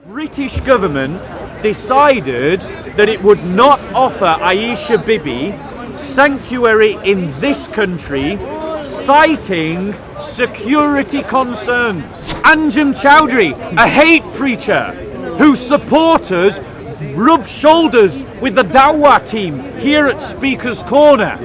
British government decided that it would not offer Aisha Bibi sanctuary in this country, citing security concerns. Anjem Chowdhury, a hate preacher whose supporters rub shoulders with the Dawah team here at Speaker's Corner,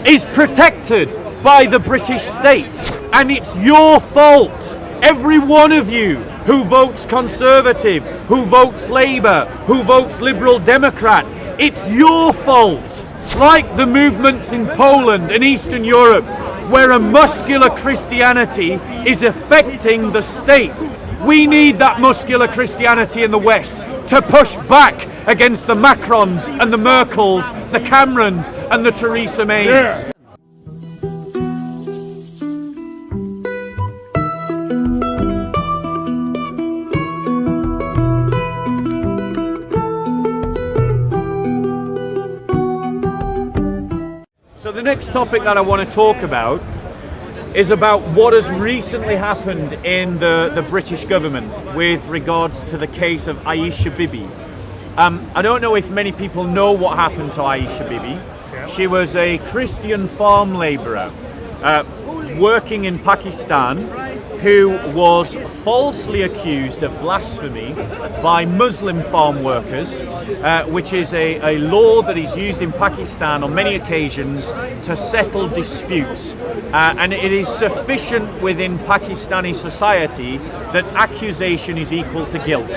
is protected by the British state. And it's your fault, every one of you who votes Conservative, who votes Labour, who votes Liberal Democrat. It's your fault. Like the movements in Poland and Eastern Europe, where a muscular Christianity is affecting the state. We need that muscular Christianity in the West to push back against the Macrons and the Merkels, the Camerons and the Theresa Mays. Yeah. So the next topic that I want to talk about is about what has recently happened in the British government with regards to the case of Aisha Bibi. I don't know if many people know what happened to Aisha Bibi. She was a Christian farm labourer working in Pakistan who was falsely accused of blasphemy by Muslim farm workers, which is a law that is used in Pakistan on many occasions to settle disputes. And it is sufficient within Pakistani society that accusation is equal to guilt.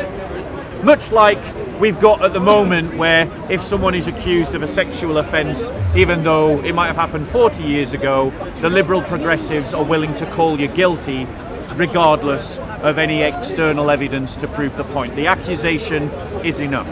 Much like we've got at the moment, where if someone is accused of a sexual offence, even though it might have happened 40 years ago, the Liberal progressives are willing to call you guilty regardless of any external evidence to prove the point. The accusation is enough.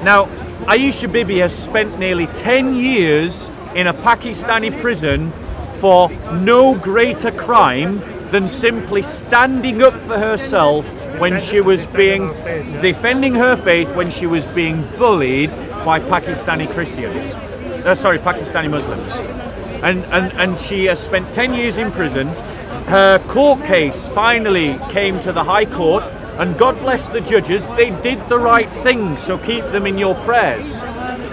Now, Aisha Bibi has spent nearly 10 years in a Pakistani prison for no greater crime than simply standing up for herself when she was defending her faith when she was being bullied by Pakistani Pakistani Muslims. And she has spent 10 years in prison. Her court case finally came to the High Court, and God bless the judges, they did the right thing, so keep them in your prayers.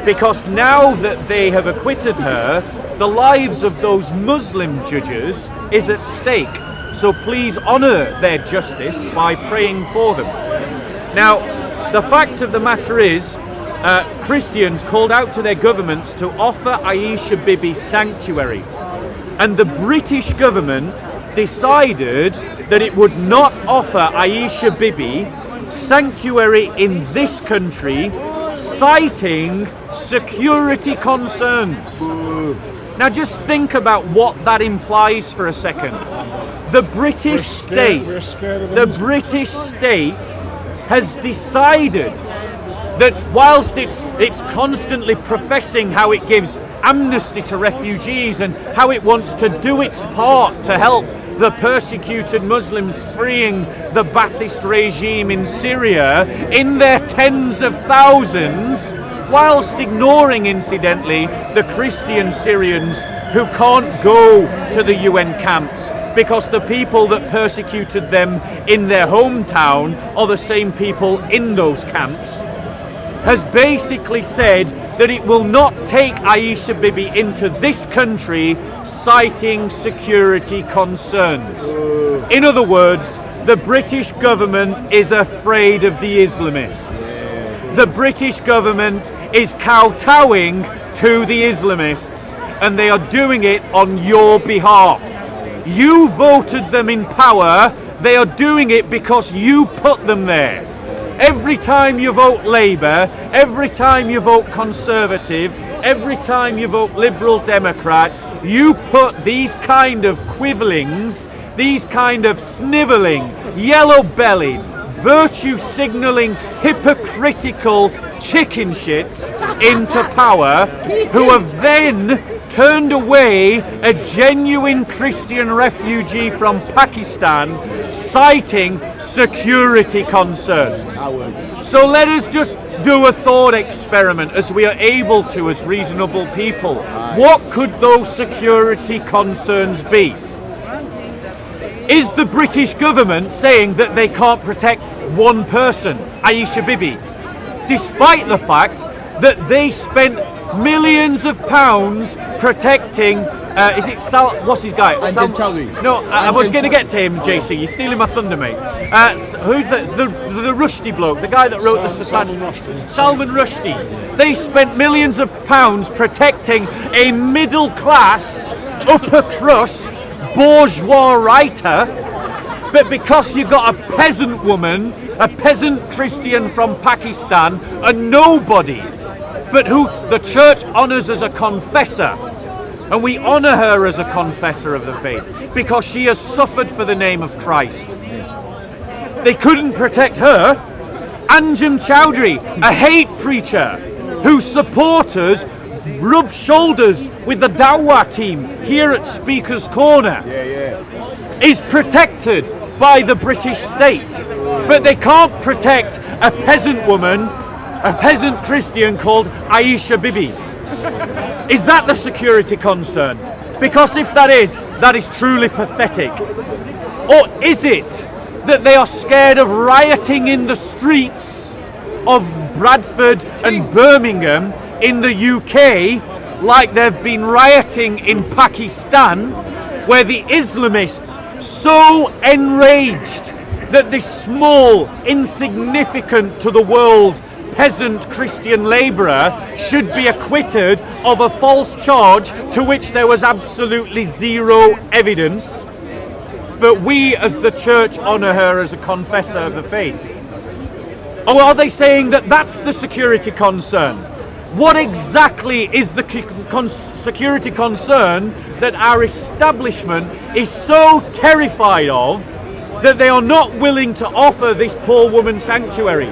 Because now that they have acquitted her, the lives of those Muslim judges is at stake. So please honour their justice by praying for them. Now, the fact of the matter is, Christians called out to their governments to offer Aisha Bibi sanctuary. And the British government decided that it would not offer Aisha Bibi sanctuary in this country, citing security concerns. Now just think about what that implies for a second. The British state has decided that whilst it's constantly professing how it gives amnesty to refugees and how it wants to do its part to help the persecuted Muslims freeing the Ba'athist regime in Syria in their tens of thousands, whilst ignoring, incidentally, the Christian Syrians who can't go to the UN camps because the people that persecuted them in their hometown are the same people in those camps, has basically said that it will not take Aisha Bibi into this country, citing security concerns. In other words, the British government is afraid of the Islamists. The British government is kowtowing to the Islamists, and they are doing it on your behalf. You voted them in power, they are doing it because you put them there. Every time you vote Labour, every time you vote Conservative, every time you vote Liberal Democrat, you put these kind of quibblings, these kind of snivelling, yellow-bellied, virtue-signalling, hypocritical chicken shits into power, who have then turned away a genuine Christian refugee from Pakistan, citing security concerns. So let us just do a thought experiment as we are able to as reasonable people. What could those security concerns be? Is the British government saying that they can't protect one person, Aisha Bibi, despite the fact that they spent millions of pounds protecting? Is it what's his guy? No, I was going to get to him, JC. You're stealing my thunder, mate. Who's the Rushdie bloke, the guy that wrote the Salman Rushdie. They spent millions of pounds protecting a middle class, upper crust, bourgeois writer, but because you've got a peasant woman, a peasant Christian from Pakistan, a nobody, but who the church honours as a confessor, and we honour her as a confessor of the faith because she has suffered for the name of Christ. They couldn't protect her. Anjem Chowdhury, a hate preacher whose supporters rub shoulders with the Dawah team here at Speaker's Corner, is protected by the British state, but they can't protect a peasant woman, a peasant Christian called Aisha Bibi. Is that the security concern? Because if that is truly pathetic. Or is it that they are scared of rioting in the streets of Bradford and Birmingham in the UK, like they've been rioting in Pakistan, where the Islamists so enraged that this small, insignificant to the world peasant Christian labourer should be acquitted of a false charge to which there was absolutely zero evidence, but we as the church honour her as a confessor of the faith? Or are they saying that that's the security concern? What exactly is the security concern that our establishment is so terrified of that they are not willing to offer this poor woman sanctuary?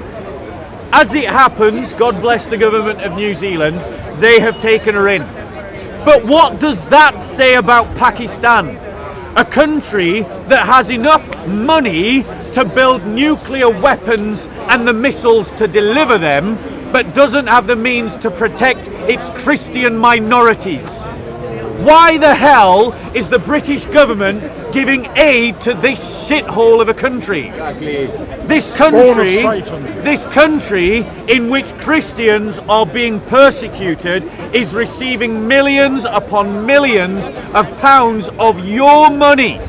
As it happens, God bless the government of New Zealand, they have taken her in. But what does that say about Pakistan? A country that has enough money to build nuclear weapons and the missiles to deliver them, but doesn't have the means to protect its Christian minorities. Why the hell is the British government giving aid to this shithole of a country? Exactly. This country in which Christians are being persecuted is receiving millions upon millions of pounds of your money.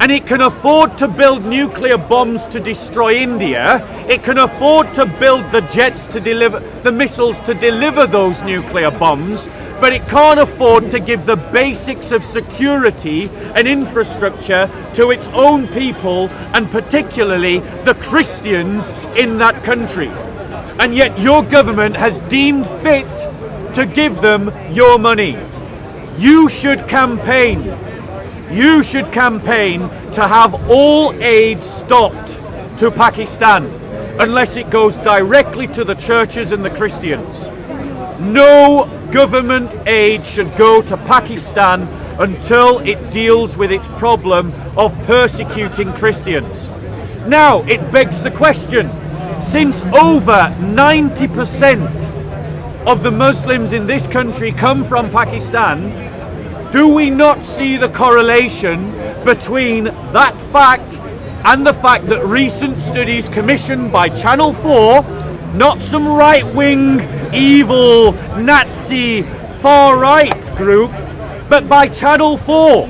And it can afford to build nuclear bombs to destroy India. It can afford to build the jets to deliver the missiles to deliver those nuclear bombs, but it can't afford to give the basics of security and infrastructure to its own people, and particularly the Christians in that country. And yet your government has deemed fit to give them your money. You should campaign to have all aid stopped to Pakistan unless it goes directly to the churches and the Christians. No government aid should go to Pakistan until it deals with its problem of persecuting Christians. Now, it begs the question, since over 90% of the Muslims in this country come from Pakistan, do we not see the correlation between that fact and the fact that recent studies commissioned by Channel 4, not some right-wing, evil, Nazi, far-right group, but by Channel 4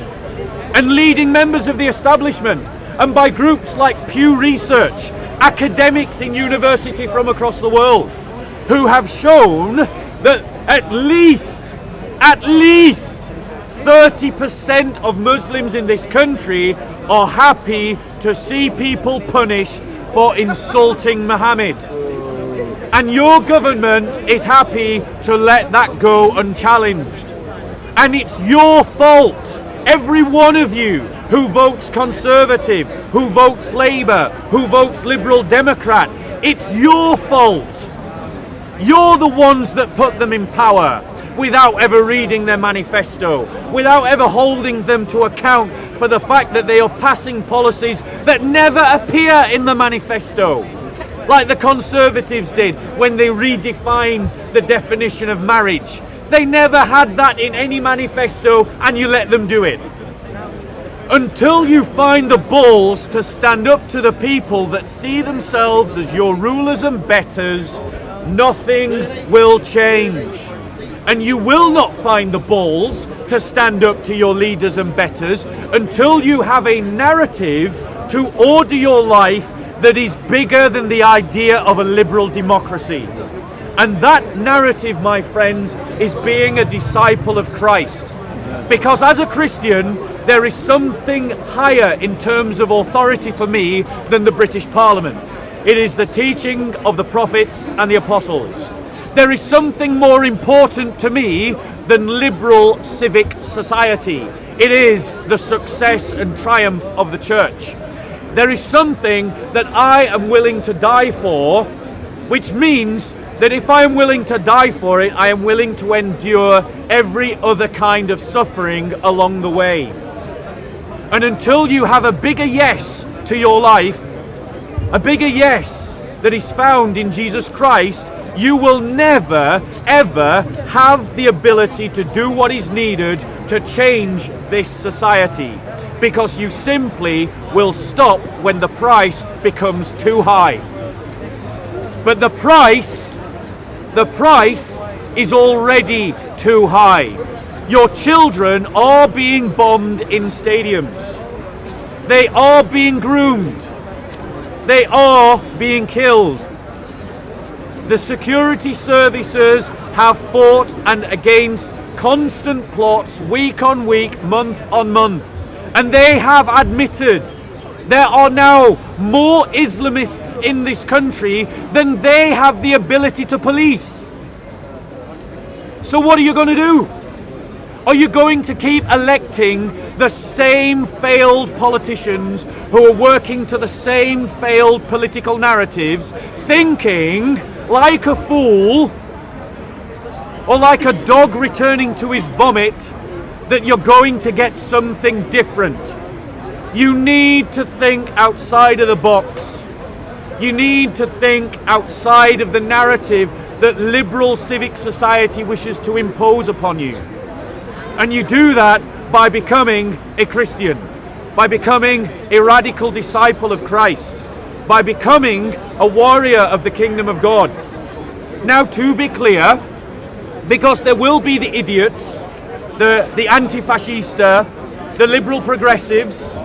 and leading members of the establishment, and by groups like Pew Research, academics in university from across the world, who have shown that at least 30% of Muslims in this country are happy to see people punished for insulting Muhammad. And your government is happy to let that go unchallenged. And it's your fault, every one of you who votes Conservative, who votes Labour, who votes Liberal Democrat, it's your fault. You're the ones that put them in power without ever reading their manifesto, without ever holding them to account for the fact that they are passing policies that never appear in the manifesto, like the Conservatives did when they redefined the definition of marriage. They never had that in any manifesto, and you let them do it. Until you find the balls to stand up to the people that see themselves as your rulers and betters, nothing will change. And you will not find the balls to stand up to your leaders and betters until you have a narrative to order your life that is bigger than the idea of a liberal democracy. And that narrative, my friends, is being a disciple of Christ. Because as a Christian, there is something higher in terms of authority for me than the British Parliament. It is the teaching of the prophets and the apostles. There is something more important to me than liberal civic society. It is the success and triumph of the church. There is something that I am willing to die for, which means that if I am willing to die for it, I am willing to endure every other kind of suffering along the way. And until you have a bigger yes to your life, a bigger yes that is found in Jesus Christ, you will never, ever have the ability to do what is needed to change this society, because you simply will stop when the price becomes too high. But the price is already too high. Your children are being bombed in stadiums. They are being groomed. They are being killed. The security services have fought and against constant plots week on week, month on month. And they have admitted there are now more Islamists in this country than they have the ability to police. So what are you going to do? Are you going to keep electing the same failed politicians who are working to the same failed political narratives, thinking like a fool or like a dog returning to his vomit that you're going to get something different? You need to think outside of the box. You need to think outside of the narrative that liberal civic society wishes to impose upon you. And you do that by becoming a Christian, by becoming a radical disciple of Christ, by becoming a warrior of the kingdom of God. Now, to be clear, because there will be the idiots, the anti-fascista, the liberal progressives,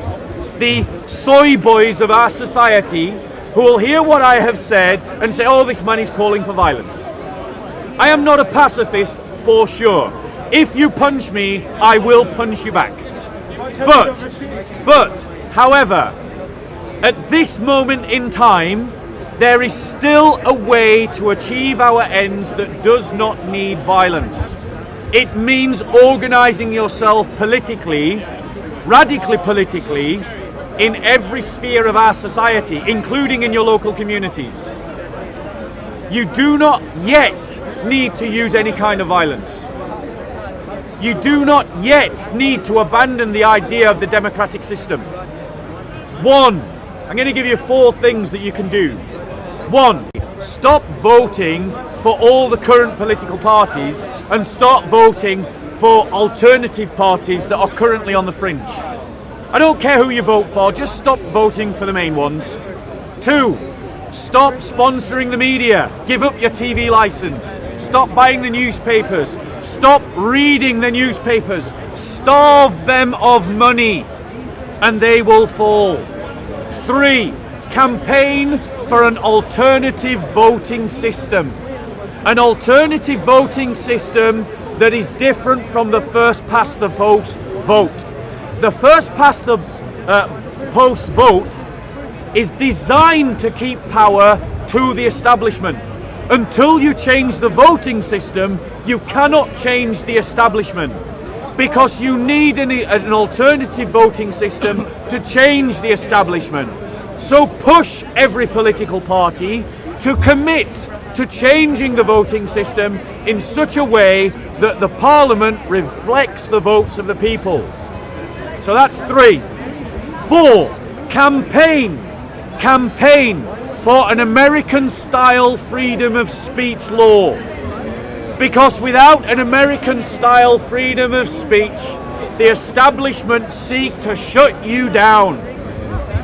the soy boys of our society, who will hear what I have said and say, oh, this man is calling for violence. I am not a pacifist, for sure. If you punch me, I will punch you back. But, however, at this moment in time, there is still a way to achieve our ends that does not need violence. It means organizing yourself politically, radically politically, in every sphere of our society, including in your local communities. You do not yet need to use any kind of violence. You do not yet need to abandon the idea of the democratic system. One, I'm going to give you 4 things that you can do. 1, stop voting for all the current political parties and start voting for alternative parties that are currently on the fringe. I don't care who you vote for, just stop voting for the main ones. 2, stop sponsoring the media. Give up your TV license. Stop buying the newspapers. Stop reading the newspapers. Starve them of money and they will fall. 3, campaign for an alternative voting system. An alternative voting system that is different from the first past the post vote. The first past the post vote is designed to keep power to the establishment. Until you change the voting system, you cannot change the establishment, because you need an alternative voting system to change the establishment. So push every political party to commit to changing the voting system in such a way that the Parliament reflects the votes of the people. So that's 3. 4, campaign for an American-style freedom of speech law. Because without an American-style freedom of speech, the establishment seek to shut you down.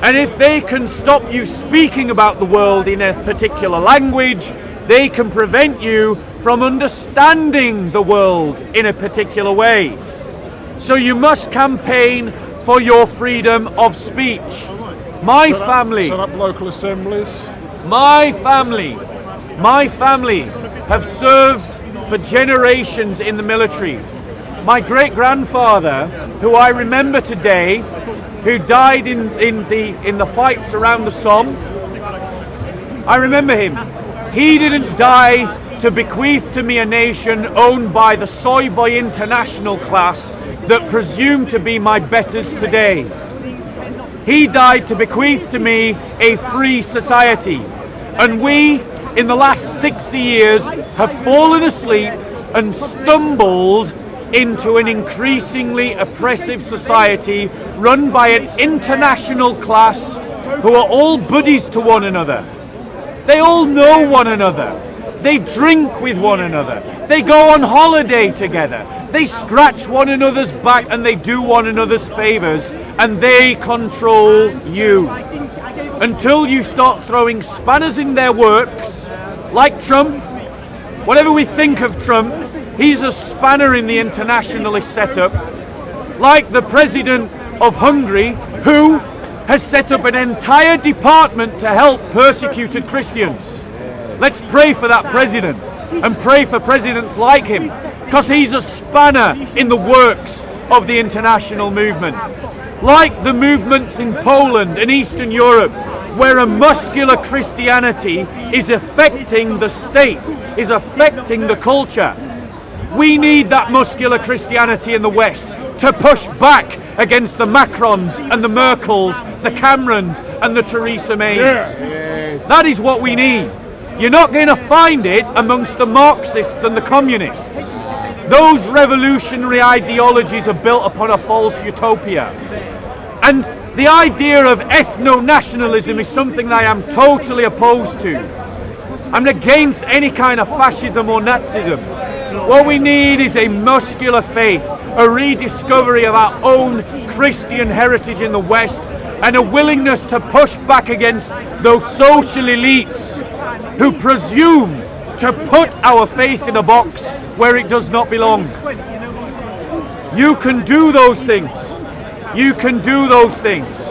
And if they can stop you speaking about the world in a particular language, they can prevent you from understanding the world in a particular way. So you must campaign for your freedom of speech. My family, set up local assemblies. My family have served for generations in the military. My great-grandfather, who I remember today, who died in the fights around the Somme, I remember him. He didn't die to bequeath to me a nation owned by the soy boy international class that presumed to be my betters today. He died to bequeath to me a free society. And we, in the last 60 years, have fallen asleep and stumbled into an increasingly oppressive society run by an international class who are all buddies to one another. They all know one another. They drink with one another. They go on holiday together. They scratch one another's back and they do one another's favors, and they control you. Until you start throwing spanners in their works, like Trump. Whatever we think of Trump, he's a spanner in the internationalist setup. Like the president of Hungary, who has set up an entire department to help persecuted Christians. Let's pray for that president and pray for presidents like him, because he's a spanner in the works of the international movement. Like the movements in Poland and Eastern Europe, where a muscular Christianity is affecting the state, is affecting the culture. We need that muscular Christianity in the West to push back against the Macrons and the Merkels, the Camerons and the Theresa Mays. Yes. That is what we need. You're not going to find it amongst the Marxists and the communists. Those revolutionary ideologies are built upon a false utopia. And the idea of ethno-nationalism is something that I am totally opposed to. I'm against any kind of fascism or Nazism. What we need is a muscular faith, a rediscovery of our own Christian heritage in the West, and a willingness to push back against those social elites who presume to put our faith in a box where it does not belong. You can do those things. You can do those things.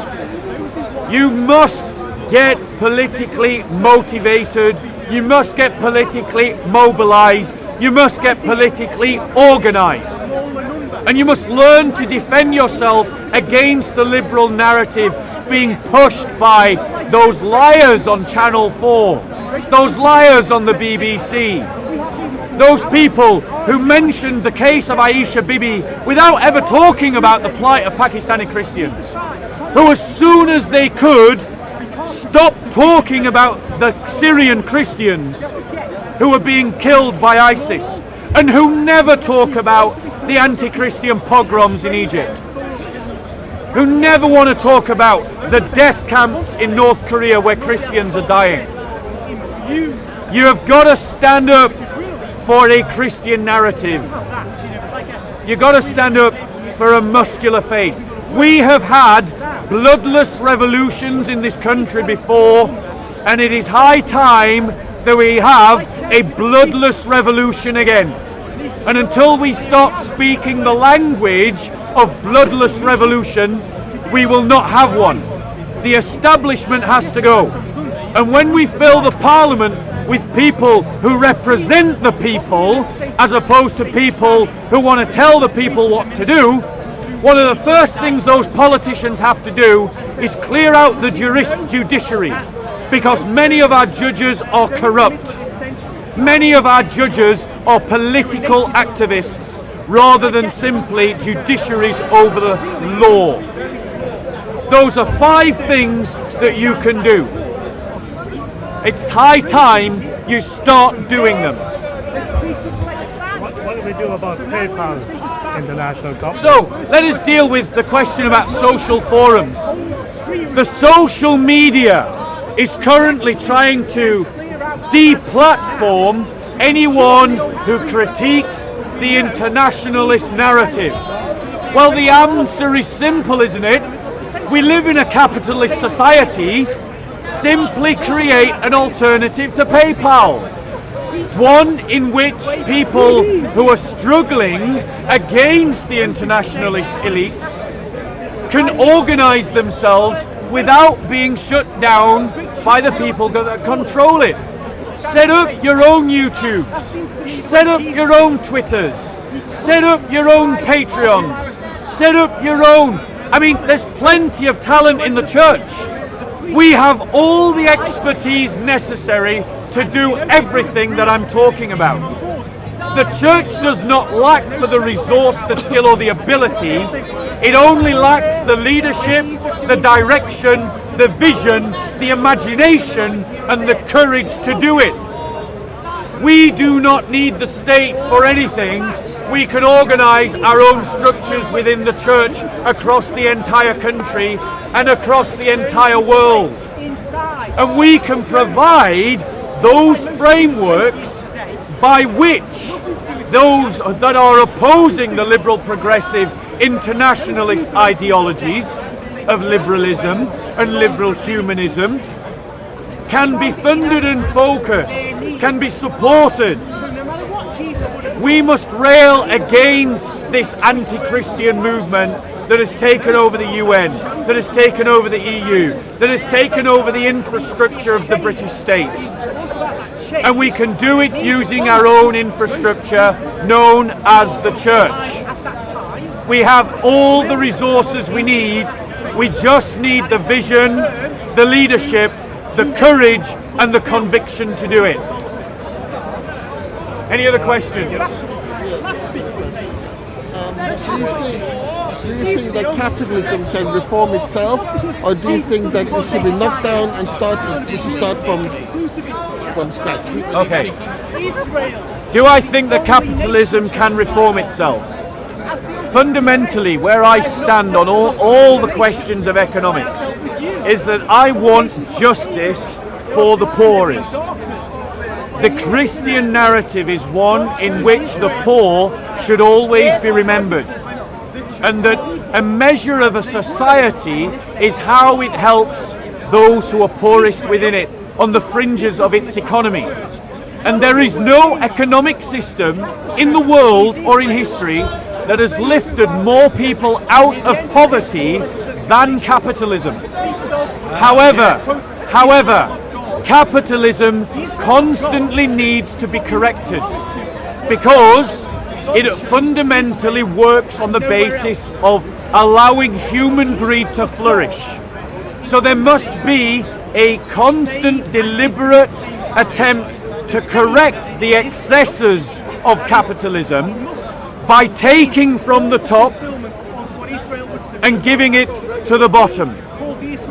You must get politically motivated. You must get politically mobilized. You must get politically organized. And you must learn to defend yourself against the liberal narrative being pushed by those liars on Channel 4, those liars on the BBC, those people who mentioned the case of Aisha Bibi without ever talking about the plight of Pakistani Christians, who as soon as they could stop talking about the Syrian Christians who are being killed by ISIS, and who never talk about the anti-Christian pogroms in Egypt, who never want to talk about the death camps in North Korea where Christians are dying. You have got to stand up for a Christian narrative. You've got to stand up for a muscular faith. We have had bloodless revolutions in this country before, and it is high time that we have a bloodless revolution again. And until we start speaking the language of bloodless revolution, we will not have one. The establishment has to go. And when we fill the parliament with people who represent the people, as opposed to people who want to tell the people what to do, one of the first things those politicians have to do is clear out the judiciary, because many of our judges are corrupt. Many of our judges are political activists rather than simply judiciaries over the law. Those are 5 things that you can do. It's high time you start doing them. What do we do about PayPal international government? So, let us deal with the question about social forums. The social media is currently trying to deplatform anyone who critiques the internationalist narrative. Well, the answer is simple, isn't it? We live in a capitalist society. Simply create an alternative to PayPal. One in which people who are struggling against the internationalist elites can organize themselves without being shut down by the people that control it. Set up your own YouTubes, set up your own Twitters, set up your own Patreons, set up your own. I mean, there's plenty of talent in the church. We have all the expertise necessary to do everything that I'm talking about. The church does not lack for the resource, the skill, or the ability. It only lacks the leadership, the direction, the vision, the imagination, and the courage to do it. We do not need the state for anything. We can organize our own structures within the church across the entire country and across the entire world. And we can provide those frameworks by which those that are opposing the liberal progressive internationalist ideologies of liberalism and liberal humanism can be funded and focused, can be supported. We must rail against this anti-Christian movement that has taken over the UN, that has taken over the EU, that has taken over the infrastructure of the British state. And we can do it using our own infrastructure known as the church. We have all the resources we need. We just need the vision, the leadership, the courage, and the conviction to do it. Any other questions? Do you think that capitalism can reform itself, or do you think that it should be knocked down and we should start from scratch? Okay. Do I think that capitalism can reform itself? Fundamentally, where I stand on all the questions of economics is that I want justice for the poorest. The Christian narrative is one in which the poor should always be remembered, and that a measure of a society is how it helps those who are poorest within it, on the fringes of its economy. And there is no economic system in the world or in history that has lifted more people out of poverty than capitalism. However, capitalism constantly needs to be corrected because it fundamentally works on the basis of allowing human greed to flourish. So there must be a constant, deliberate attempt to correct the excesses of capitalism by taking from the top and giving it to the bottom.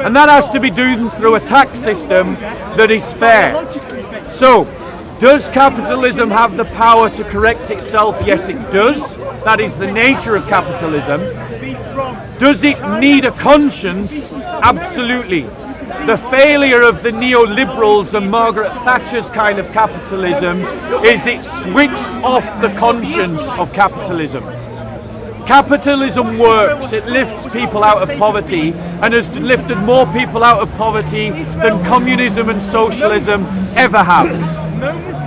And that has to be done through a tax system that is fair. So, does capitalism have the power to correct itself? Yes, it does. That is the nature of capitalism. Does it need a conscience? Absolutely. The failure of the neoliberals and Margaret Thatcher's kind of capitalism is it switched off the conscience of capitalism. Capitalism works, it lifts people out of poverty and has lifted more people out of poverty than communism and socialism ever have.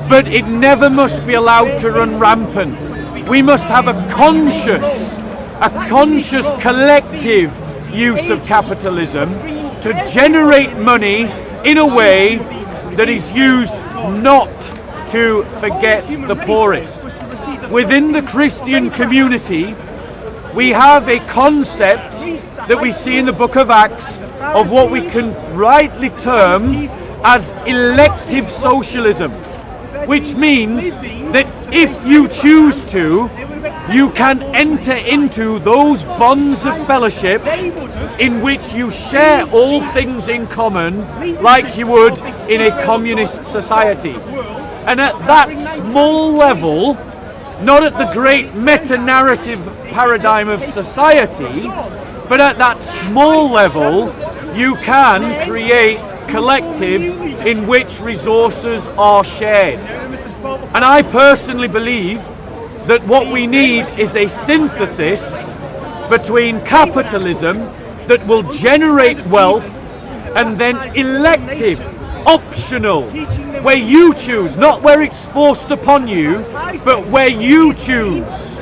But it never must be allowed to run rampant. We must have a conscious collective use of capitalism to generate money in a way that is used not to forget the poorest. Within the Christian community, we have a concept that we see in the book of Acts of what we can rightly term as elective socialism, which means that if you choose to, you can enter into those bonds of fellowship in which you share all things in common like you would in a communist society. And at that small level, not at the great meta-narrative paradigm of society, but at that small level, you can create collectives in which resources are shared. And I personally believe that what we need is a synthesis between capitalism that will generate wealth and then elective, optional, where you choose, not where it's forced upon you, but where you choose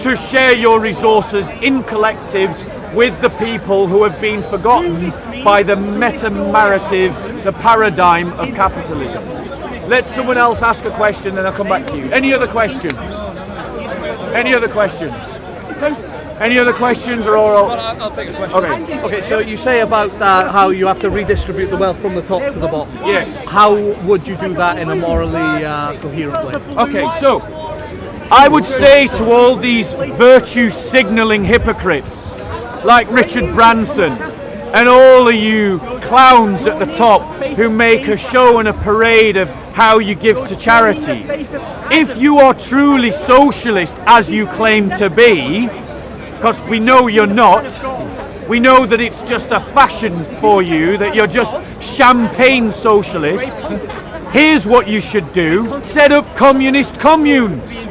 to share your resources in collectives with the people who have been forgotten by the meta-narrative, the paradigm of capitalism. Let someone else ask a question, then I'll come back to you. Any other questions? Any other questions? Any other questions or all? I'll take a question. Okay. Okay, so you say about how you have to redistribute the wealth from the top to the bottom. Yes. How would you do that in a morally coherent way? Okay, so I would say to all these virtue signalling hypocrites like Richard Branson and all of you clowns at the top who make a show and a parade of how you give to charity, if you are truly socialist as you claim to be, because we know you're not, we know that it's just a fashion for you, that you're just champagne socialists. Here's what you should do: set up communist communes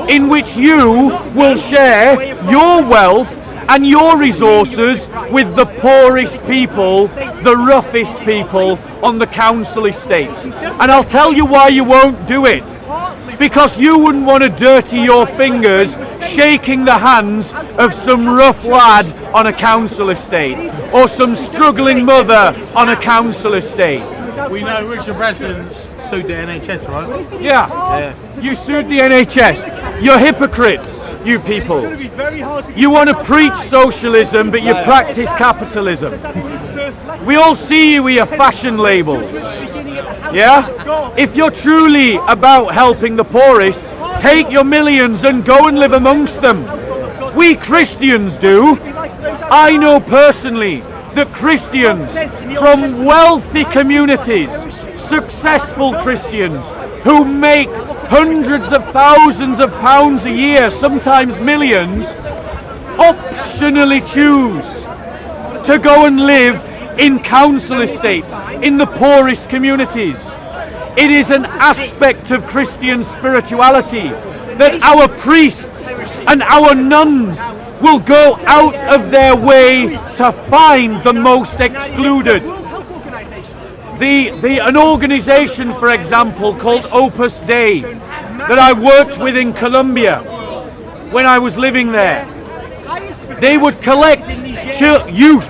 in which you will share your wealth and your resources with the poorest people, the roughest people on the council estates. And I'll tell you why you won't do it. Because you wouldn't want to dirty your fingers shaking the hands of some rough lad on a council estate or some struggling mother on a council estate. We know Richard Branson sued the NHS, right? Yeah. You sued the NHS. You're hypocrites, you people. You want to preach socialism, but you practice capitalism. We all see you with your fashion labels. Yeah? If you're truly about helping the poorest, take your millions and go and live amongst them. We Christians do. I know personally that Christians from wealthy communities, successful Christians who make hundreds of thousands of pounds a year, sometimes millions, optionally choose to go and live in council estates, in the poorest communities. It is an aspect of Christian spirituality that our priests and our nuns will go out of their way to find the most excluded. An organisation, for example, called Opus Dei, that I worked with in Colombia when I was living there, they would collect youth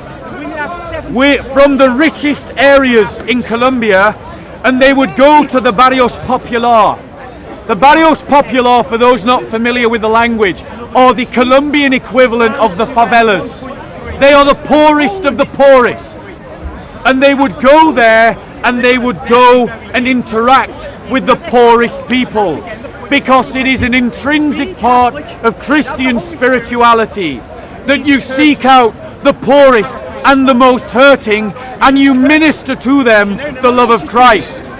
from the richest areas in Colombia, and they would go to the Barrios Popular. The Barrios Popular, for those not familiar with the language, are the Colombian equivalent of the favelas. They are the poorest of the poorest. And they would go there and they would go and interact with the poorest people, because it is an intrinsic part of Christian spirituality that you seek out the poorest and the most hurting, and you minister to them the love of Christ.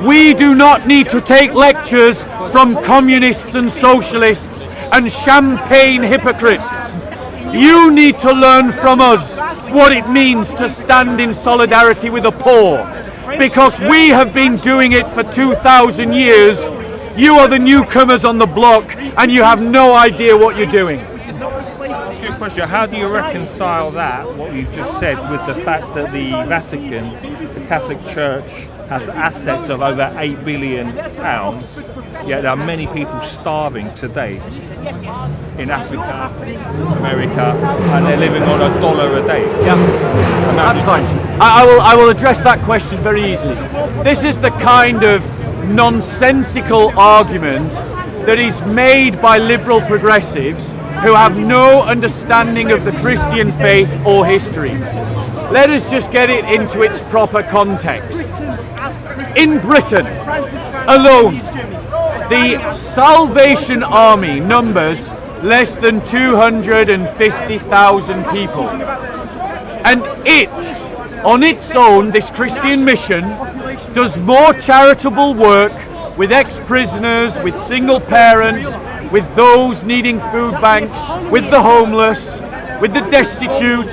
We do not need to take lectures from communists and socialists and champagne hypocrites. You need to learn from us what it means to stand in solidarity with the poor, because we have been doing it for 2,000 years. You are the newcomers on the block and you have no idea what you're doing. Good question. How do you reconcile that, what you've just said, with the fact that the Vatican, the Catholic Church, has assets of over £8 billion, yet there are many people starving today in Africa, America, and they're living on $1 a day? Yeah, that's fine. I will address that question very easily. This is the kind of nonsensical argument that is made by liberal progressives who have no understanding of the Christian faith or history. Let us just get it into its proper context. In Britain alone, the Salvation Army numbers less than 250,000 people. And it, on its own, this Christian mission, does more charitable work with ex-prisoners, with single parents, with those needing food banks, with the homeless, with the destitute,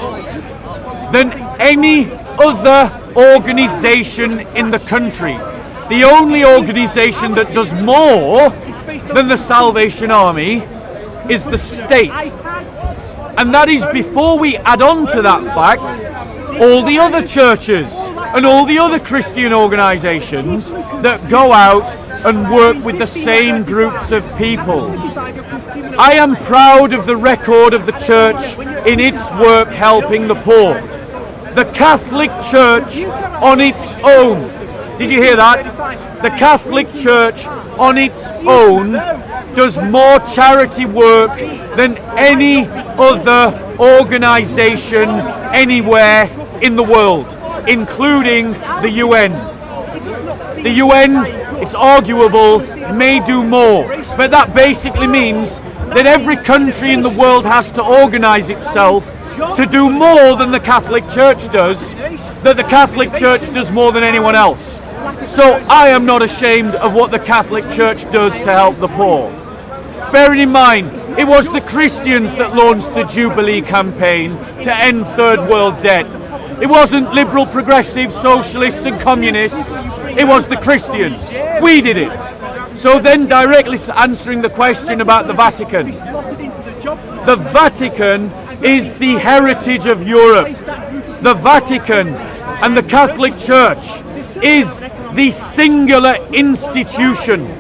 than any other organisation in the country. The only organisation that does more than the Salvation Army is the state. And that is before we add on to that fact all the other churches and all the other Christian organisations that go out and work with the same groups of people. I am proud of the record of the church in its work helping the poor. The Catholic Church on its own, did you hear that? The Catholic Church on its own does more charity work than any other organisation anywhere in the world, including the UN. The UN, it's arguable, may do more, but that basically means that every country in the world has to organise itself to do more than the Catholic Church does, that the Catholic Church does more than anyone else. So I am not ashamed of what the Catholic Church does to help the poor. Bearing in mind, it was the Christians that launched the Jubilee campaign to end third world debt. It wasn't liberal, progressive, socialists and communists. It was the Christians. We did it. So then directly to answering the question about the Vatican. The Vatican is the heritage of Europe. The Vatican and the Catholic Church is the singular institution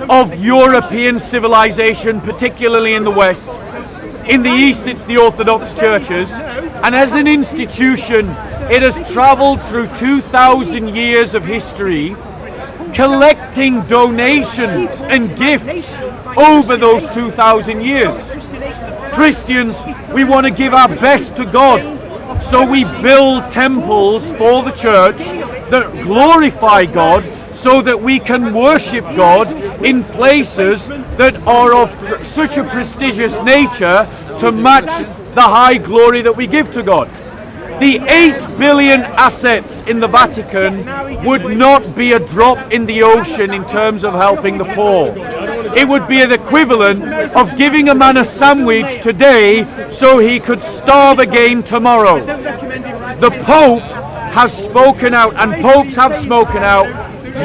of European civilization, particularly in the West. In the East, it's the Orthodox churches, and as an institution, it has travelled through 2,000 years of history, collecting donations and gifts over those 2,000 years. Christians, we want to give our best to God, so we build temples for the church that glorify God, so that we can worship God in places that are of such a prestigious nature to match the high glory that we give to God. The 8 billion assets in the Vatican would not be a drop in the ocean in terms of helping the poor. It would be the equivalent of giving a man a sandwich today so he could starve again tomorrow. The Pope has spoken out, and popes have spoken out,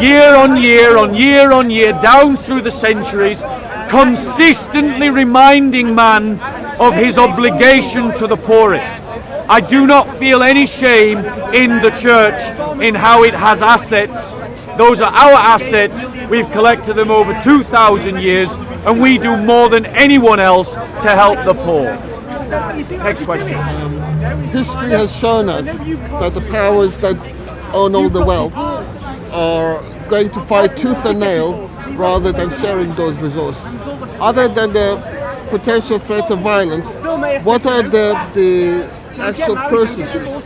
year on year on year on year, down through the centuries, consistently reminding man of his obligation to the poorest. I do not feel any shame in the church in how it has assets. Those are our assets. We've collected them over 2,000 years, and we do more than anyone else to help the poor. Next question. History has shown us that the powers that own all the wealth are going to fight tooth and nail rather than sharing those resources. Other than the potential threat of violence, what are the actual processes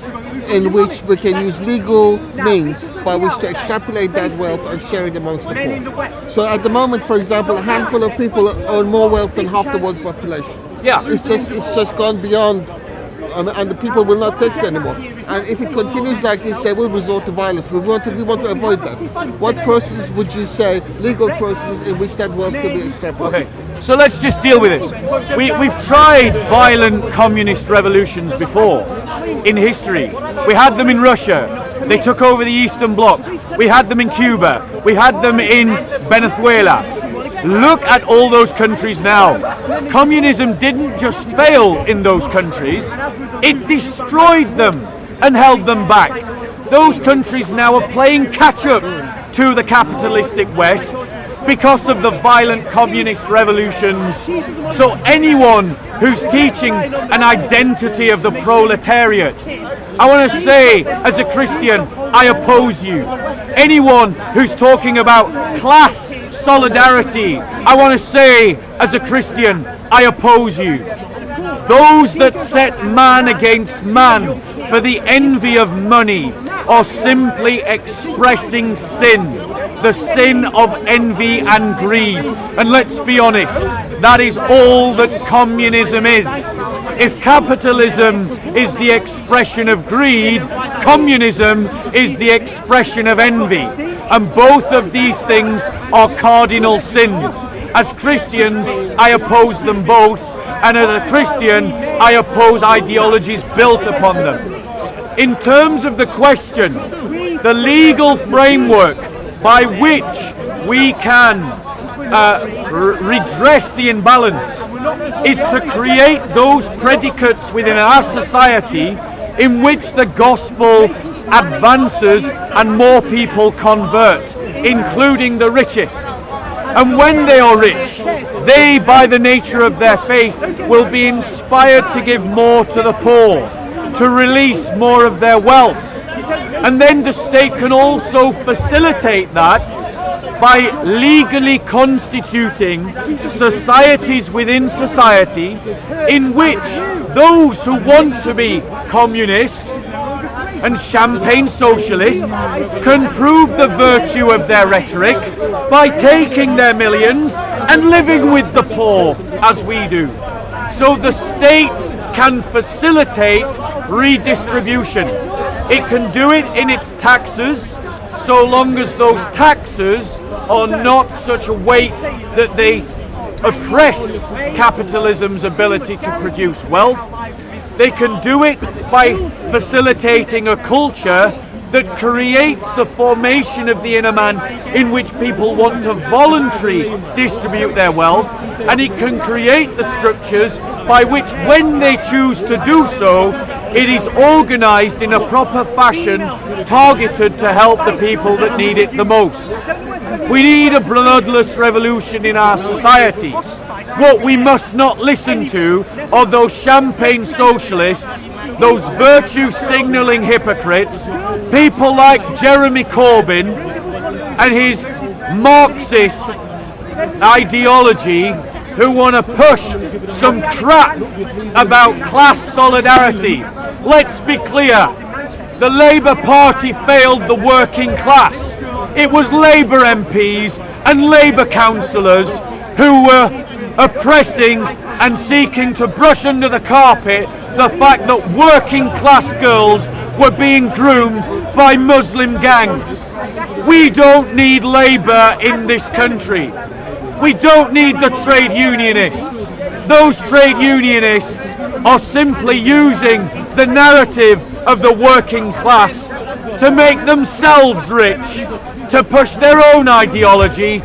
in which we can use legal means by which to extrapolate that wealth and share it amongst the poor? So at the moment, for example, a handful of people own more wealth than half the world's population. Yeah. It's just gone beyond, and the people will not take it anymore. And if it continues like this, they will resort to violence. We want to avoid that. What processes would you say, legal processes, in which that wealth could be extrapolated? Okay, so let's just deal with this. We've tried violent communist revolutions before in history. We had them in Russia. They took over the Eastern Bloc. We had them in Cuba. We had them in Venezuela. Look at all those countries now. Communism didn't just fail in those countries, it destroyed them and held them back. Those countries now are playing catch up to the capitalistic West because of the violent communist revolutions. So anyone who's teaching an identity of the proletariat, I want to say as a Christian, I oppose you. Anyone who's talking about class solidarity, I want to say as a Christian, I oppose you. Those that set man against man for the envy of money are simply expressing sin, the sin of envy and greed. And let's be honest, that is all that communism is. If capitalism is the expression of greed, communism is the expression of envy. And both of these things are cardinal sins. As Christians, I oppose them both, and as a Christian, I oppose ideologies built upon them. In terms of the question, the legal framework by which we can redress the imbalance is to create those predicates within our society in which the gospel advances and more people convert, including the richest. And when they are rich, they, by the nature of their faith, will be inspired to give more to the poor, to release more of their wealth. And then the state can also facilitate that by legally constituting societies within society in which those who want to be communist and champagne socialist can prove the virtue of their rhetoric by taking their millions and living with the poor as we do. So the state can facilitate redistribution. It can do it in its taxes, so long as those taxes are not such a weight that they oppress capitalism's ability to produce wealth. They can do it by facilitating a culture that creates the formation of the inner man in which people want to voluntarily distribute their wealth, and it can create the structures by which, when they choose to do so, it is organized in a proper fashion targeted to help the people that need it the most. We need a bloodless revolution in our society. What we must not listen to are those champagne socialists, those virtue signalling hypocrites, people like Jeremy Corbyn and his Marxist ideology, who want to push some crap about class solidarity. Let's be clear, the Labour Party failed the working class. It was Labour MPs and Labour councillors who were oppressing and seeking to brush under the carpet the fact that working class girls were being groomed by Muslim gangs. We don't need Labour in this country. We don't need the trade unionists. Those trade unionists are simply using the narrative of the working class to make themselves rich, to push their own ideology.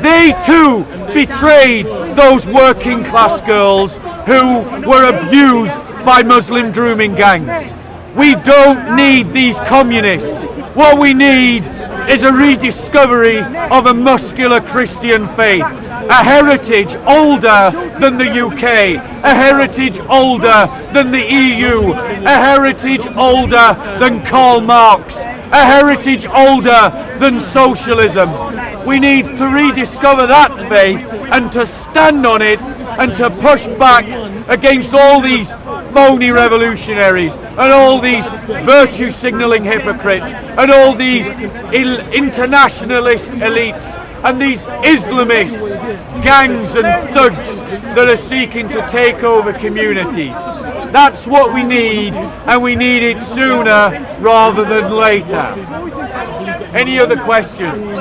They too betrayed those working class girls who were abused by Muslim grooming gangs. We don't need these communists. What we need is a rediscovery of a muscular Christian faith, a heritage older than the UK, a heritage older than the EU, a heritage older than Karl Marx, a heritage older than socialism. We need to rediscover that faith and to stand on it and to push back against all these phony revolutionaries and all these virtue signalling hypocrites and all these internationalist elites and these Islamists, gangs and thugs that are seeking to take over communities. That's what we need, and we need it sooner rather than later. Any other questions?